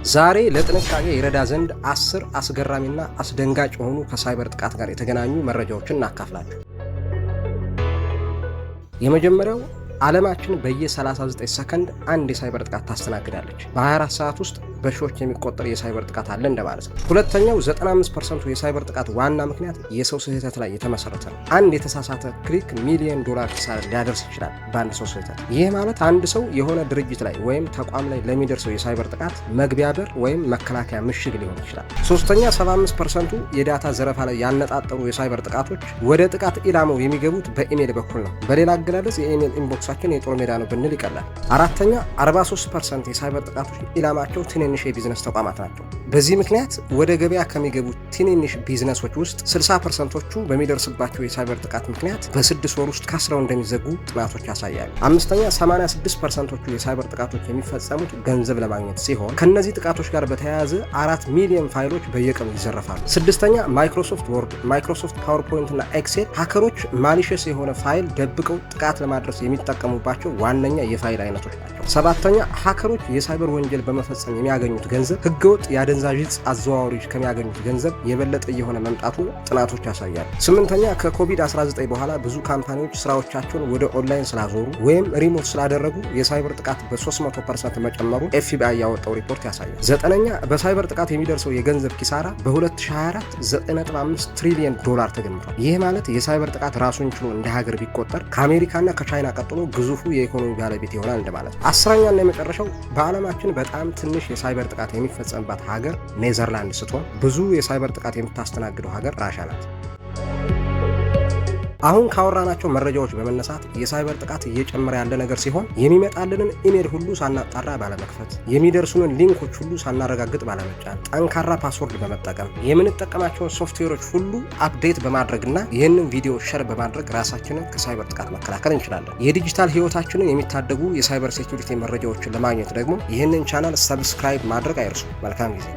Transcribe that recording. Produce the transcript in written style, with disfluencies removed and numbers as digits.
ዛሬ ለጥንቃቄ ይረዳ ዘንድ 10 አስገራሚና አስደንጋጭ የሆኑ ከሳይበር ጥቃት ጋር የተገናኙ መረጃዎችን እናካፍላችሁ። የመጀመሪያው ዓለማችን በየ39 ሰከንድ አንድ የሳይበር ጥቃት ታስተናግዳለች። በ24 ሰዓት ውስጥ በሺዎች የሚቆጠር የሳይበር ጥቃት አለ እንደማለት ነው። ሁለተኛው 95% የሳይበር ጥቃት ዋና ምክንያት የሰው ስህተት ላይ የተመሰረተ ነው። አንድ የተሳሳተ ክሊክ ሚሊዮን ዶላር ኪሳራ ሊያደርስ ይችላል በአንድ ሰው ስህተት። ይህ ማለት አንድ ሰው የሆነ ድርጅት ላይ ወይም ተቋም ላይ ለሚደርሰው የሳይበር ጥቃት መግቢያ በር ወይም መከላከያ ምሽግ ሊሆን ይችላል። ሶስተኛ 75% የዳታ ዘረፋ ላይ ያነጣጠሩ የሳይበር ጥቃቶች ወደ ጥቃት ኢላማው የሚገቡት በኢሜል በኩል ነው። በሌላ አገላለጽ የኢሜል ኢንቦክሳችን የጦር ሜዳ ነው ብንል ይቀላል። አራተኛ 43% የሳይበር ጥቃቶች ኢላማቸው ትንንሽ የቢዝነስ ተቋማት ናቸው። በዚህ ምክንያት ወደ ገበያ ከሚገቡ ትንንሽ ቢዝነሶች ውስጥ 60%ዎቹ በሚደርስባቸው የሳይበር ጥቃት ምክንያት በ6 ወር ውስጥ ከስረው እንደሚዘጉ ጥናቶች ያሳያሉ። አምስተኛ 86%ዎቹ የሳይበር ጥቃቶች የሚፈጸሙት ገንዘብ ለማግኘት ሲሆን ከነዚህ ጥቃቶች ጋር በተያያዘ 4 ሚሊዮን ፋይሎች በየቀኑ ይዘረፋሉ። ስድስተኛ ማይክሮሶፍት ወርድ፣ ማይክሮሶፍት ፓወርፖይንት እና ኤክሴል ሃከሮች ማሊሸስ የሆነ ፋይል ደብቀው ጥቃት ለማድረስ የሚጠቀሙባቸው ዋነኛ የፋይል አይነቶች ናቸው። ሰባተኛ ሃከሮች የሳይበር ወንጀል በመፈጸም የሚያገኙት ገንዘብ ህገወጥ የአደንዛዥ ዕፅ አዘዋዋሪዎች ከሚያገኙት ገንዘብ የበለጠ እየሆነ መምጣቱ ጥናቶች ያሳያሉ። ስምንተኛ ከኮቪድ-19 በኋላ ብዙ ካምፓኒዎች ስራዎቻቸውን ወደ ኦንላይን ስላዞሩ ወይም ሪሞት ስላደረጉ የሳይበር ጥቃት በ300% መጨመሩ ኤፍቢአይ ያወጣው ሪፖርት ያሳያል። ዘጠነኛ በሳይበር ጥቃት የሚደርሰው የገንዘብ ኪሳራ በ2024 9.5 ትሪሊየን ዶላር ተገምቷል። ይህ ማለት የሳይበር ጥቃት ራሱን ችሎ እንደ ሀገር ቢቆጠር ከአሜሪካና ከቻይና ቀጥሎ ግዙፉ የኢኮኖሚ ባለቤት ይሆናል እንደማለት ነው። አስረኛና የመጨረሻው በዓለማችን በጣም ትንሽ የሳይበር ጥቃት የሚፈጸምባት ሀገር ኔዘርላንድ ስትሆን ብዙ የሳይበር ጥቃት የምታስተናግደው ሀገር ራሻ ናት። አሁን ካወራናቸው መረጃዎች በመነሳት የሳይበር ጥቃት እየጨመረ ያለ ነገር ሲሆን የሚመጣልንን ኢሜል ሁሉ ሳናጣራ ባለመክፈት፣ የሚደርሱንን ሊንኮች ሁሉ ሳናረጋግጥ ባለመጫን፣ ጠንካራ ፓስወርድ በመጠቀም የምንጠቀማቸውን ሶፍትዌሮች ሁሉ አፕዴት በማድረግና ይህንን ቪዲዮ ሸር በማድረግ ራሳችንን ከሳይበር ጥቃት መከላከል እንችላለን። የዲጂታል ህይወታችንን የሚታደጉ የሳይበር ሴኩሪቲ መረጃዎችን ለማግኘት ደግሞ ይህንን ቻናል ሰብስክራይብ ማድረግ አይርሱ። መልካም ጊዜ።